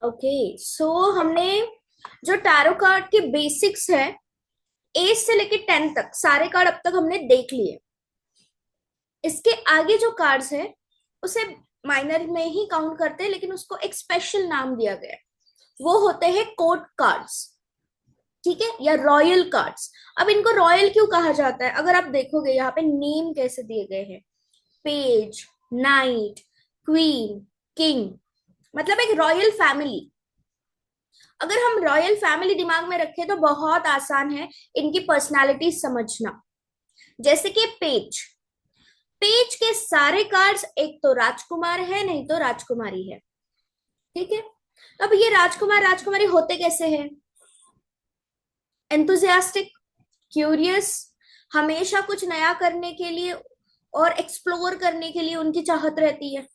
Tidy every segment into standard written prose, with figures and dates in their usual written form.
Okay, सो हमने जो tarot card के बेसिक्स है, एज से लेके 10 तक सारे कार्ड अब तक हमने देख लिए। इसके आगे जो कार्ड्स है उसे माइनर में ही काउंट करते हैं, लेकिन उसको एक स्पेशल नाम दिया गया है। वो होते हैं कोर्ट कार्ड्स, ठीक है, या रॉयल कार्ड्स। अब इनको रॉयल क्यों कहा जाता है? अगर आप देखोगे यहाँ पे नेम कैसे दिए गए हैं, पेज, नाइट, क्वीन, किंग, मतलब एक रॉयल फैमिली। अगर हम रॉयल फैमिली दिमाग में रखें तो बहुत आसान है इनकी पर्सनालिटी समझना। जैसे कि पेज, पेज के सारे कार्ड्स एक तो राजकुमार है, नहीं तो राजकुमारी है, ठीक है। अब ये राजकुमार राजकुमारी होते कैसे हैं? एंथुजियास्टिक, क्यूरियस, हमेशा कुछ नया करने के लिए और एक्सप्लोर करने के लिए उनकी चाहत रहती है,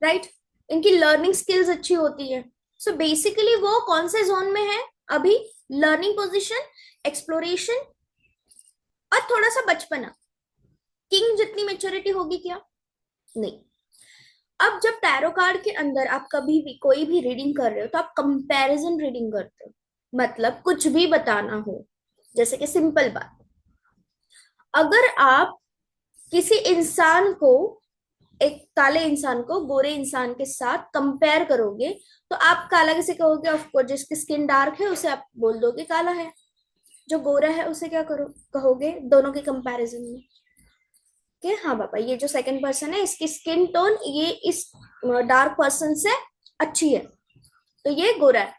राइट। इनकी लर्निंग स्किल्स अच्छी होती है। सो बेसिकली वो कौन से जोन में है अभी? लर्निंग पोजीशन, एक्सप्लोरेशन, और थोड़ा सा बचपना। किंग जितनी मेच्योरिटी होगी क्या? नहीं। अब जब टैरो कार्ड के अंदर आप कभी भी कोई भी रीडिंग कर रहे हो तो आप कंपैरिजन रीडिंग करते हो। मतलब कुछ भी बताना हो, जैसे कि सिंपल बात, अगर आप किसी इंसान को, एक काले इंसान को गोरे इंसान के साथ कंपेयर करोगे, तो आप काला किसे कहोगे? ऑफ कोर्स जिसकी स्किन डार्क है उसे आप बोल दोगे काला है। जो गोरा है उसे क्या करो कहोगे दोनों के कंपैरिजन में? कि हाँ पापा, ये जो सेकंड पर्सन है इसकी स्किन टोन ये इस डार्क पर्सन से अच्छी है, तो ये गोरा है।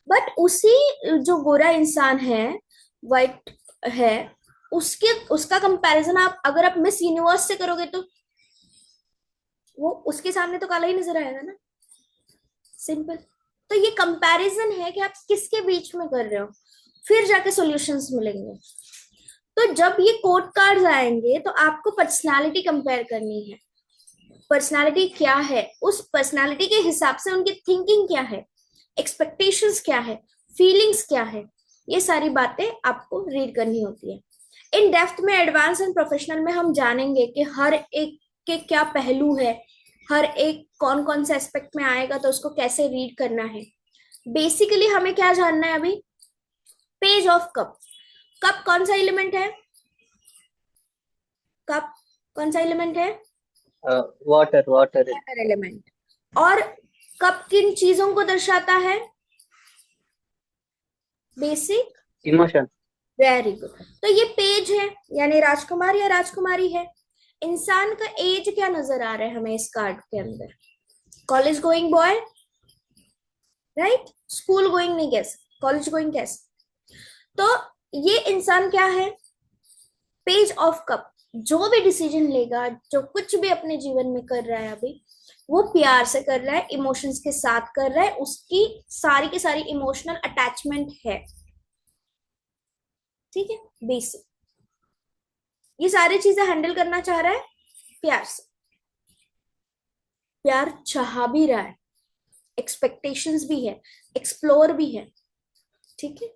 बट उसी जो गोरा इंसान है, वाइट है, उसके उसका कंपैरिजन आप अगर आप मिस यूनिवर्स से करोगे तो वो उसके सामने तो काला ही नजर आएगा ना। सिंपल। तो ये कंपैरिजन है कि आप किसके बीच में कर रहे हो, फिर जाके सॉल्यूशंस मिलेंगे। तो जब ये कोड कार्ड्स आएंगे तो आपको पर्सनालिटी कंपेयर करनी है। पर्सनालिटी क्या है, उस पर्सनालिटी के हिसाब से उनकी थिंकिंग क्या है, एक्सपेक्टेशंस क्या है, फीलिंग्स क्या है, ये सारी बातें आपको रीड करनी होती है। इन डेप्थ में, एडवांस एंड प्रोफेशनल में हम जानेंगे कि हर एक के क्या पहलू है, हर एक कौन कौन से एस्पेक्ट में आएगा तो उसको कैसे रीड करना है। बेसिकली हमें क्या जानना है अभी? Page of cup. कप कौन सा एलिमेंट है? कप कौन सा एलिमेंट है? Water water. Water element. और कप किन चीजों को दर्शाता है? बेसिक। इमोशन। Very good. तो ये पेज है, यानी राजकुमार या राजकुमारी है। इंसान का एज क्या नजर आ रहा है हमें इस कार्ड के अंदर? College going boy, right. School going नहीं कह सकते, कॉलेज गोइंग कह सकते। तो ये इंसान क्या है? Page of cup. जो भी डिसीजन लेगा, जो कुछ भी अपने जीवन में कर रहा है अभी, वो प्यार से कर रहा है, इमोशंस के साथ कर रहा है, उसकी सारी की सारी इमोशनल अटैचमेंट है, ठीक है। बेसिक ये सारी चीजें हैंडल करना चाह रहा है प्यार से। प्यार चाह भी रहा है, एक्सपेक्टेशंस भी है, एक्सप्लोर भी है, ठीक है।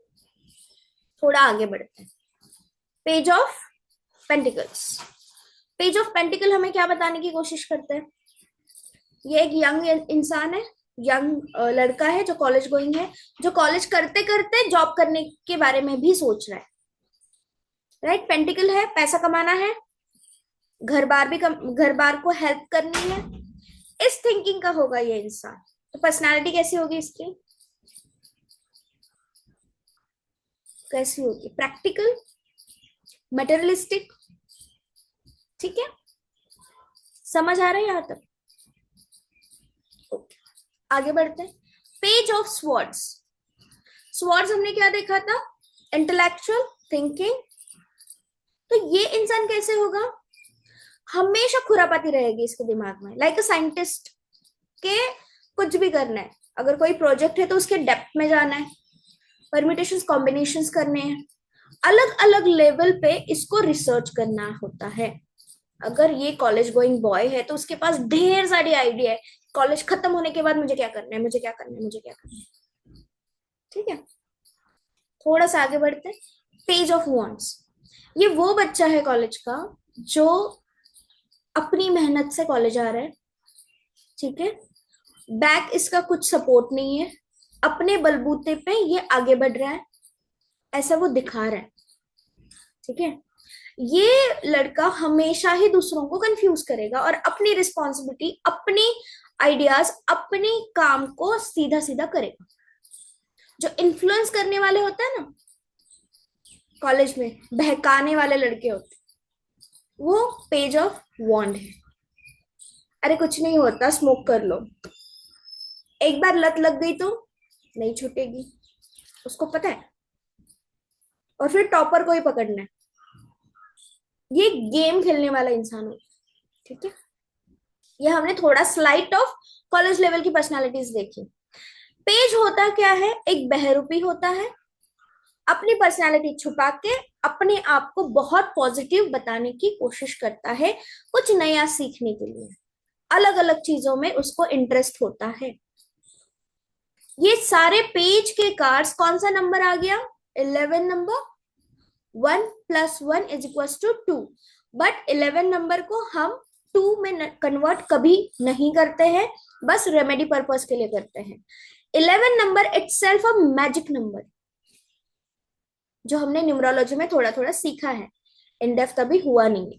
थोड़ा आगे बढ़ते हैं। Page of pentacles. Page of pentacle हमें क्या बताने की कोशिश करते हैं? ये एक यंग इंसान है, यंग लड़का है जो कॉलेज गोइंग है, जो कॉलेज करते करते जॉब करने के बारे में भी सोच रहा है, राइट। पेंटिकल है, पैसा कमाना है, घर बार को हेल्प करनी है, इस थिंकिंग का होगा ये इंसान। तो पर्सनालिटी कैसी होगी इसकी? कैसी होगी? प्रैक्टिकल, मटेरियलिस्टिक, ठीक है। समझ आ रहा है यहाँ तक? ओके, आगे बढ़ते हैं। Page of swords. स्वॉर्ड्स हमने क्या देखा था? Intellectual thinking. तो ये इंसान कैसे होगा? हमेशा खुरापाती रहेगी इसके दिमाग में, लाइक अ साइंटिस्ट के कुछ भी करना है। अगर कोई प्रोजेक्ट है तो उसके डेप्थ में जाना है, परम्यूटेशंस कॉम्बिनेशंस करने हैं, अलग अलग लेवल पे इसको रिसर्च करना होता है। अगर ये कॉलेज गोइंग बॉय है तो उसके पास ढेर सारी आइडिया है, कॉलेज खत्म होने के बाद मुझे क्या करना है, मुझे क्या करना है, मुझे क्या करना है, ठीक है। थोड़ा सा आगे बढ़ते हैं। Page of wants. ये वो बच्चा है कॉलेज का जो अपनी मेहनत से कॉलेज आ रहा है, ठीक है, बैक इसका कुछ सपोर्ट नहीं है, अपने बलबूते पे ये आगे बढ़ रहा है, ऐसा वो दिखा रहा है। ठीक है, ये लड़का हमेशा ही दूसरों को कंफ्यूज करेगा और अपनी रिस्पॉन्सिबिलिटी, अपनी आइडियाज, अपनी काम को सीधा सीधा करेगा। जो इन्फ्लुएंस करने वाले होते हैं ना कॉलेज में, बहकाने वाले लड़के होते हैं, वो पेज ऑफ वॉन्ड है। अरे कुछ नहीं होता, स्मोक कर लो, एक बार लत लग गई तो नहीं छूटेगी, उसको पता है, और फिर टॉपर को ही पकड़ना है। ये गेम खेलने वाला इंसान होता है। ठीक है, ये हमने थोड़ा स्लाइट ऑफ कॉलेज लेवल की पर्सनालिटीज देखी। पेज होता क्या है, एक बहरूपी होता है, अपनी पर्सनालिटी छुपा के अपने आप को बहुत पॉजिटिव बताने की कोशिश करता है, कुछ नया सीखने के लिए, अलग अलग चीजों में उसको इंटरेस्ट होता है। ये सारे पेज के कार्ड्स, कौन सा नंबर आ गया, 11 नंबर, 1+1=2। बट 11 नंबर को हम 2 में कन्वर्ट कभी नहीं करते हैं, बस रेमेडी पर्पस के लिए करते हैं। 11 number itself a magic number, जो हमने न्यूमरोलॉजी में थोड़ा थोड़ा सीखा है, इन डेप्थ अभी हुआ नहीं है।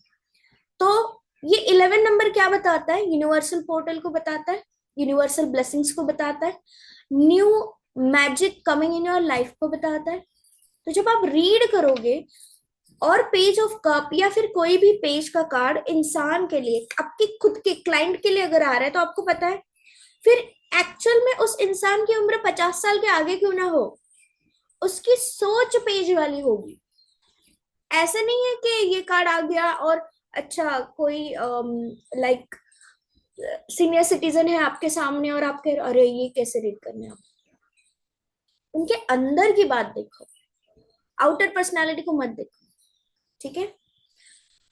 तो ये 11 नंबर क्या बताता है, यूनिवर्सल पोर्टल को बताता है, यूनिवर्सल ब्लेसिंग्स को बताता है, new magic coming in your life को बताता है। तो जब आप रीड करोगे और पेज ऑफ कप या फिर कोई भी पेज का कार्ड इंसान के लिए, आपके खुद के क्लाइंट के लिए अगर आ रहा है, तो आपको पता है फिर एक्चुअल में उस इंसान की उम्र 50 साल के आगे क्यों ना हो, उसकी सोच पेज वाली होगी। ऐसा नहीं है कि ये कार्ड आ गया और अच्छा कोई लाइक सीनियर सिटीजन है आपके सामने और आपके, अरे ये कैसे रीड करने आप, उनके अंदर की बात देखो, आउटर पर्सनालिटी को मत देखो। ठीक है,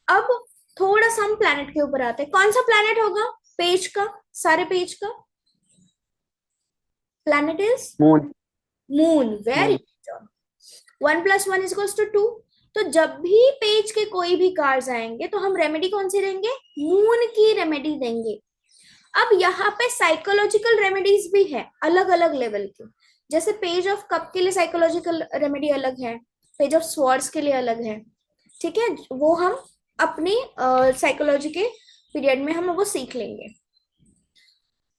अब थोड़ा सा हम प्लैनेट के ऊपर आते हैं। कौन सा प्लैनेट होगा पेज का, सारे पेज का planet is moon. Moon. Very moon. Good. 1+1=2। तो जब भी पेज के कोई भी कार्ड्स आएंगे तो हम रेमेडी कौन सी देंगे, मून की रेमेडी देंगे। अब यहाँ पे साइकोलॉजिकल रेमेडीज भी है अलग अलग लेवल की। जैसे पेज ऑफ कप के लिए साइकोलॉजिकल रेमेडी अलग है, पेज ऑफ स्वॉर्ड्स के लिए अलग है। ठीक है, वो हम अपनी साइकोलॉजी के पीरियड में हम वो सीख लेंगे।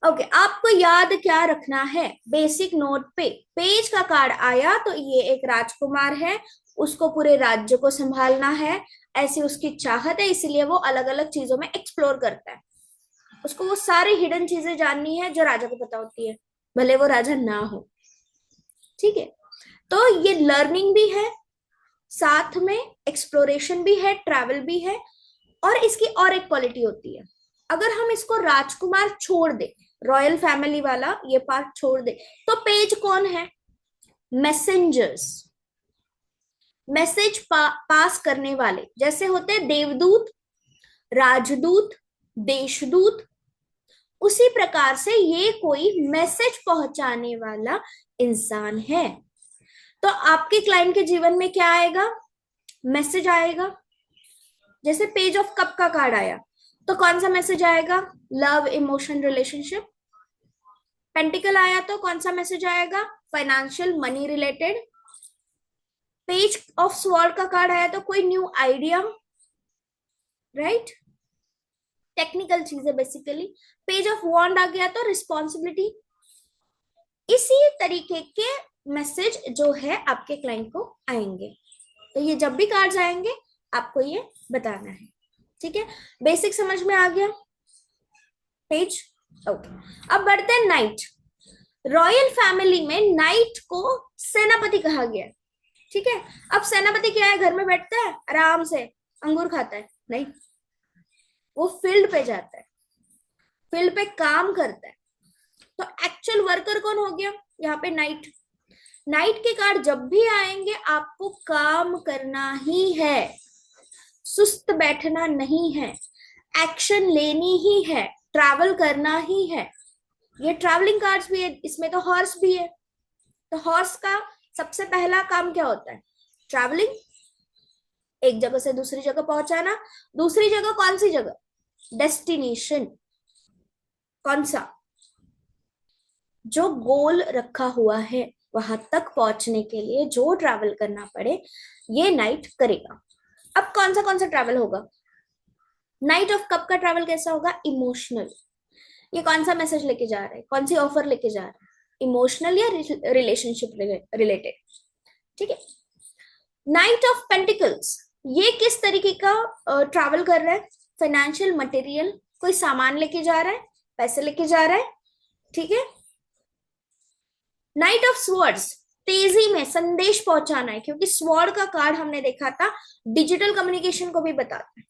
ओके, आपको याद क्या रखना है, बेसिक नोट पे पेज का कार्ड आया तो ये एक राजकुमार है, उसको पूरे राज्य को संभालना है, ऐसी उसकी चाहत है, इसलिए वो अलग अलग चीजों में एक्सप्लोर करता है। उसको वो सारी हिडन चीजें जाननी है जो राजा को पता होती है, भले वो राजा ना हो। ठीक है, तो ये लर्निंग भी है, साथ में एक्सप्लोरेशन भी है, ट्रैवल भी है। और इसकी और एक क्वालिटी होती है, अगर हम इसको राजकुमार छोड़ दे, रॉयल फैमिली वाला ये पार्ट छोड़ दे, तो पेज कौन है, मैसेंजर्स, मैसेज पास करने वाले, जैसे होते हैं देवदूत, राजदूत, देशदूत। उसी प्रकार से ये कोई मैसेज पहुंचाने वाला इंसान है। तो आपके क्लाइंट के जीवन में क्या आएगा, मैसेज आएगा। जैसे पेज ऑफ कप का कार्ड आया तो कौन सा मैसेज आएगा, लव, इमोशन, रिलेशनशिप। पेंटिकल आया तो कौन सा मैसेज आएगा, financial, money related. Page of sword का कार्ड आया तो कोई न्यू आइडिया, राइट, टेक्निकल चीजें बेसिकली। पेज ऑफ वॉन्ड आ गया तो रिस्पॉन्सिबिलिटी। इसी तरीके के मैसेज जो है आपके क्लाइंट को आएंगे। तो ये जब भी कार्ड्स आएंगे आपको ये बताना है। ठीक है, बेसिक समझ में आ गया पेज। ओके, अब बढ़ते हैं नाइट। रॉयल फैमिली में नाइट को सेनापति कहा गया। ठीक है, अब सेनापति क्या है, घर में बैठता है आराम से अंगूर खाता है, नहीं, वो फील्ड पे जाता है, फील्ड पे काम करता है। तो एक्चुअल वर्कर कौन हो गया यहाँ पे, नाइट। नाइट के कार्ड जब भी आएंगे आपको काम करना ही है, सुस्त बैठना नहीं है, एक्शन लेनी ही है, ट्रैवल करना ही है। ये ट्रैवलिंग कार्ड्स भी है, इसमें तो हॉर्स भी है। तो हॉर्स का सबसे पहला काम क्या होता है, ट्रैवलिंग, एक जगह से दूसरी जगह पहुंचाना। दूसरी जगह कौन सी जगह, डेस्टिनेशन, कौन सा, जो गोल रखा हुआ है वहां तक पहुंचने के लिए जो ट्रैवल करना पड़े, ये नाइट करेगा। अब कौन सा ट्रैवल होगा? नाइट ऑफ कप का ट्रैवल कैसा होगा? इमोशनल। ये कौन सा मैसेज लेके जा रहा है, कौन सी ऑफर लेके जा रहा है? इमोशनल या रिलेशनशिप रिलेटेड। ठीक है। नाइट ऑफ पेंटिकल्स, ये किस तरीके का ट्रैवल कर रहा है? फाइनेंशियल, मटेरियल, कोई सामान लेके जा रहा है, पैसे लेके जा रहा है। ठीक है। नाइट ऑफ स्वर्ड्स, तेजी में संदेश पहुंचाना है, क्योंकि स्वॉर्ड का कार्ड हमने देखा था डिजिटल कम्युनिकेशन को भी बताता है।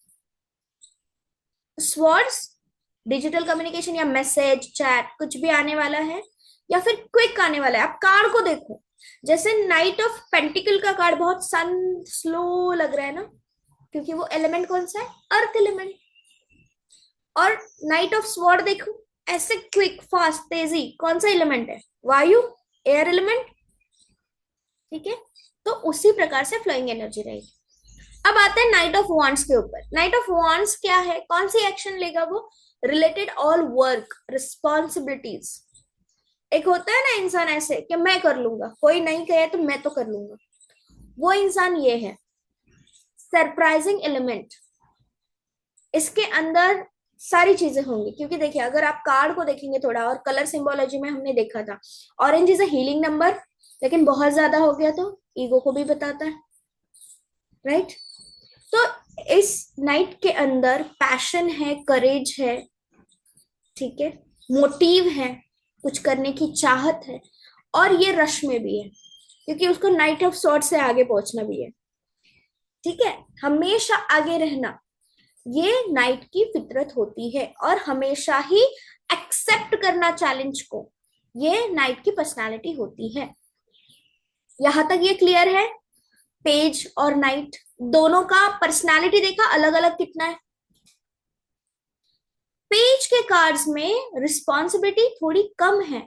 स्वर्ड्स डिजिटल कम्युनिकेशन या मैसेज, चैट, कुछ भी आने वाला है या फिर क्विक आने वाला है। आप कार्ड को देखो, जैसे नाइट ऑफ पेंटिकल का कार्ड बहुत सन स्लो लग रहा है ना, क्योंकि वो एलिमेंट कौन सा है? Earth element. और नाइट ऑफ स्वॉर्ड देखो, ऐसे क्विक, फास्ट, तेजी, कौन सा एलिमेंट है? वायु, एयर एलिमेंट। ठीक है। तो उसी प्रकार से फ्लोइंग एनर्जी रहेगी। अब आते हैं नाइट ऑफ वॉन्ड्स के ऊपर। नाइट ऑफ वॉन्ड्स क्या है, कौन सी एक्शन लेगा वो? Related all work responsibilities. एक होता है ना इंसान ऐसे कि मैं कर लूंगा, कोई नहीं कहे तो मैं तो कर लूंगा, वो इंसान ये है। सरप्राइजिंग एलिमेंट, इसके अंदर सारी चीजें होंगी, क्योंकि देखिए अगर आप कार्ड को देखेंगे थोड़ा, और कलर सिंबोलॉजी में हमने देखा था orange is a healing number, लेकिन बहुत ज्यादा हो गया तो ईगो को भी बताता है, राइट? तो इस नाइट के अंदर पैशन है, करेज है, ठीक है, मोटिव है, कुछ करने की चाहत है, और ये रश में भी है, क्योंकि उसको नाइट ऑफ सॉर्ट से आगे पहुंचना भी है। ठीक है। हमेशा आगे रहना, ये नाइट की फितरत होती है, और हमेशा ही एक्सेप्ट करना चैलेंज को, ये नाइट की पर्सनालिटी होती है। यहां तक ये क्लियर है? पेज और नाइट दोनों का पर्सनालिटी देखा अलग अलग कितना है। पेज के कार्ड्स में रिस्पॉन्सिबिलिटी थोड़ी कम है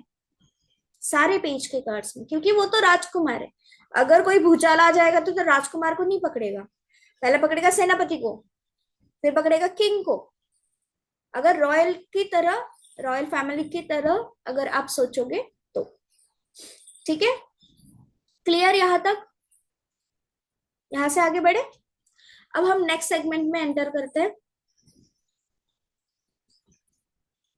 सारे पेज के कार्ड्स में, क्योंकि वो तो राजकुमार है। अगर कोई भूचाल आ जाएगा तो राजकुमार को नहीं पकड़ेगा, पहले पकड़ेगा सेनापति को, फिर पकड़ेगा किंग को। अगर रॉयल की तरह, रॉयल फैमिली की तरह अगर आप सोचोगे तो। ठीक है। क्लियर यहां तक? यहां से आगे बढ़े। अब हम नेक्स्ट सेगमेंट में एंटर करते हैं।